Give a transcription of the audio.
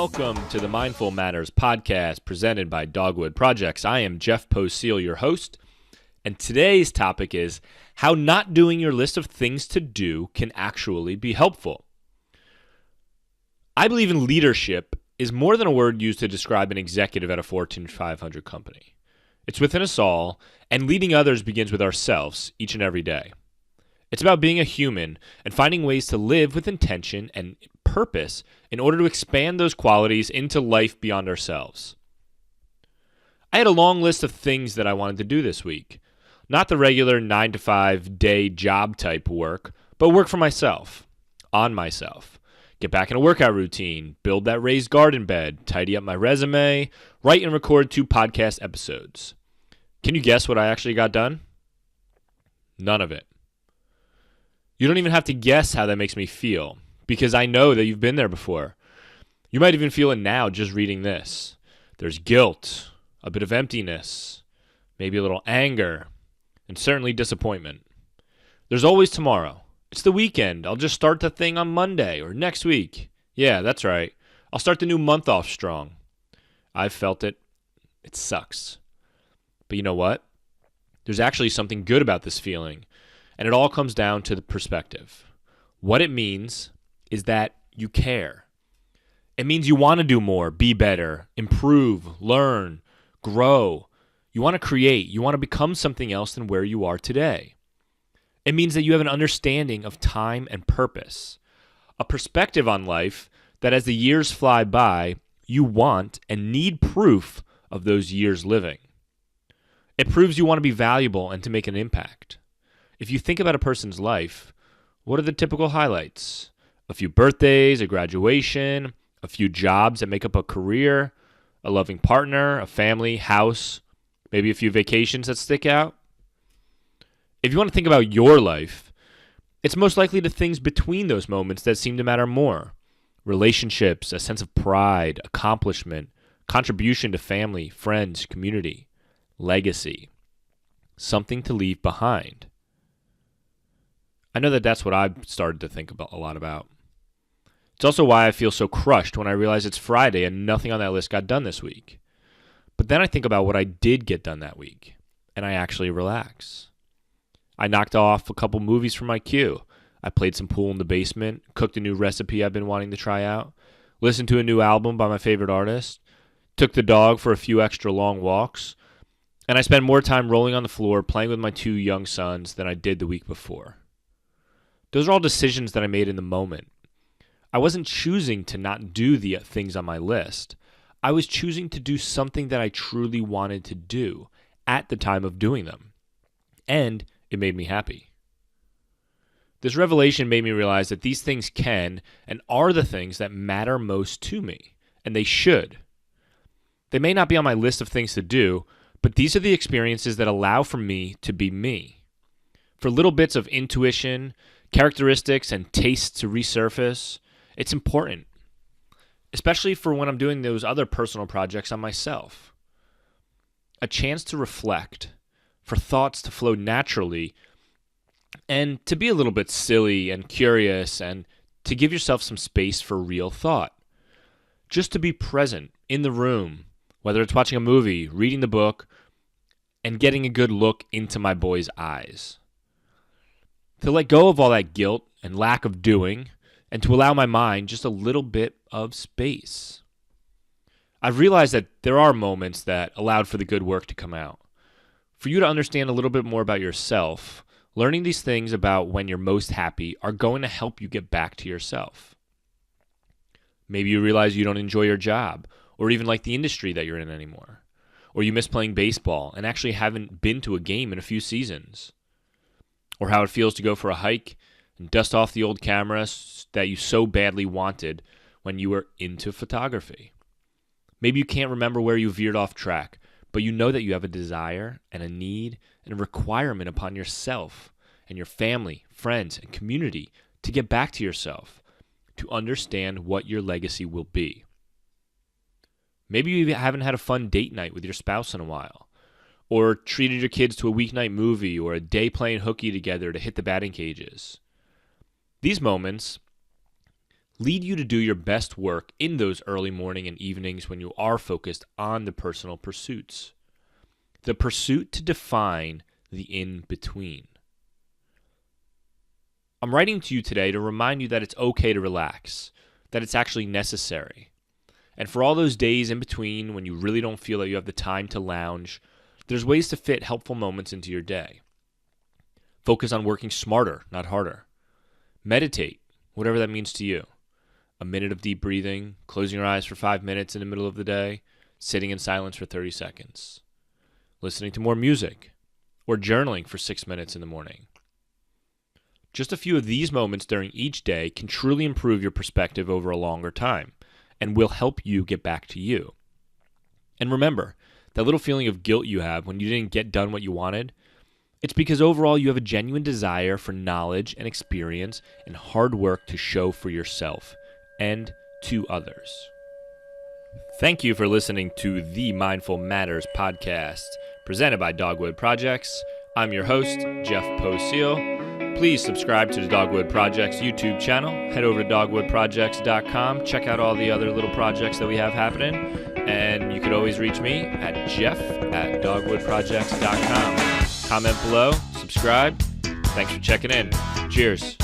welcome to the Mindful Matters podcast presented by Dogwood Projects. I am Jeff Poseel, your host, and today's topic is how not doing your list of things to do can actually be helpful. I believe in leadership is more than a word used to describe an executive at a Fortune 500 company. It's within us all, and leading others begins with ourselves each and every day. It's about being a human and finding ways to live with intention and purpose in order to expand those qualities into life beyond ourselves. I had a long list of things that I wanted to do this week. Not the regular 9-to-5 day job type work, but work for myself, on myself. Get back in a workout routine, build that raised garden bed, tidy up my resume, write and record 2 podcast episodes. Can you guess what I actually got done? None of it. You don't even have to guess how that makes me feel, because I know that you've been there before. You might even feel it now just reading this. There's guilt, a bit of emptiness, maybe a little anger, and certainly disappointment. There's always tomorrow. It's the weekend. I'll just start the thing on Monday or next week. Yeah, that's right. I'll start the new month off strong. I've felt it. It sucks. But you know what? There's actually something good about this feeling. And it all comes down to the perspective. What it means is that you care. It means you want to do more, be better, improve, learn, grow. You want to create. You want to become something else than where you are today. It means that you have an understanding of time and purpose, a perspective on life that as the years fly by, you want and need proof of those years living. It proves you want to be valuable and to make an impact. If you think about a person's life, what are the typical highlights? A few birthdays, a graduation, a few jobs that make up a career, a loving partner, a family, house, maybe a few vacations that stick out. If you want to think about your life, it's most likely the things between those moments that seem to matter more. Relationships, a sense of pride, accomplishment, contribution to family, friends, community, legacy, something to leave behind. I know that that's what I've started to think about a lot about. It's also why I feel so crushed when I realize it's Friday and nothing on that list got done this week. But then I think about what I did get done that week, and I actually relax. I knocked off a couple movies from my queue. I played some pool in the basement, cooked a new recipe I've been wanting to try out, listened to a new album by my favorite artist, took the dog for a few extra long walks, and I spent more time rolling on the floor playing with my 2 young sons than I did the week before. Those are all decisions that I made in the moment. I wasn't choosing to not do the things on my list. I was choosing to do something that I truly wanted to do at the time of doing them. And it made me happy. This revelation made me realize that these things can and are the things that matter most to me, and they should. They may not be on my list of things to do, but these are the experiences that allow for me to be me. For little bits of intuition, characteristics, and tastes to resurface, it's important, especially for when I'm doing those other personal projects on myself. A chance to reflect, for thoughts to flow naturally, and to be a little bit silly and curious, and to give yourself some space for real thought. Just to be present in the room, whether it's watching a movie, reading the book, and getting a good look into my boy's eyes. To let go of all that guilt and lack of doing, and to allow my mind just a little bit of space. I've realized that there are moments that allowed for the good work to come out. For you to understand a little bit more about yourself, learning these things about when you're most happy are going to help you get back to yourself. Maybe you realize you don't enjoy your job, or even like the industry that you're in anymore. Or you miss playing baseball and actually haven't been to a game in a few seasons. Or how it feels to go for a hike and dust off the old camera that you so badly wanted when you were into photography. Maybe you can't remember where you veered off track, but you know that you have a desire and a need and a requirement upon yourself and your family, friends, and community to get back to yourself, to understand what your legacy will be. Maybe you haven't had a fun date night with your spouse in a while, or treated your kids to a weeknight movie or a day playing hooky together to hit the batting cages. These moments lead you to do your best work in those early morning and evenings when you are focused on the personal pursuits. The pursuit to define the in-between. I'm writing to you today to remind you that it's okay to relax, that it's actually necessary. And for all those days in between when you really don't feel that you have the time to lounge, there's ways to fit helpful moments into your day. Focus on working smarter, not harder. Meditate, whatever that means to you. A minute of deep breathing, closing your eyes for 5 minutes in the middle of the day, sitting in silence for 30 seconds. Listening to more music, or journaling for 6 minutes in the morning. Just a few of these moments during each day can truly improve your perspective over a longer time and will help you get back to you. And remember, that little feeling of guilt you have when you didn't get done what you wanted, it's because overall you have a genuine desire for knowledge and experience and hard work to show for yourself and to others. Thank you for listening to the Mindful Matters podcast, presented by Dogwood Projects. I'm your host, Jeff Poseal. Please subscribe to the Dogwood Projects YouTube channel. Head over to dogwoodprojects.com. Check out all the other little projects that we have happening. And you could always reach me at jeff@dogwoodprojects.com. Comment below, subscribe. Thanks for checking in. Cheers.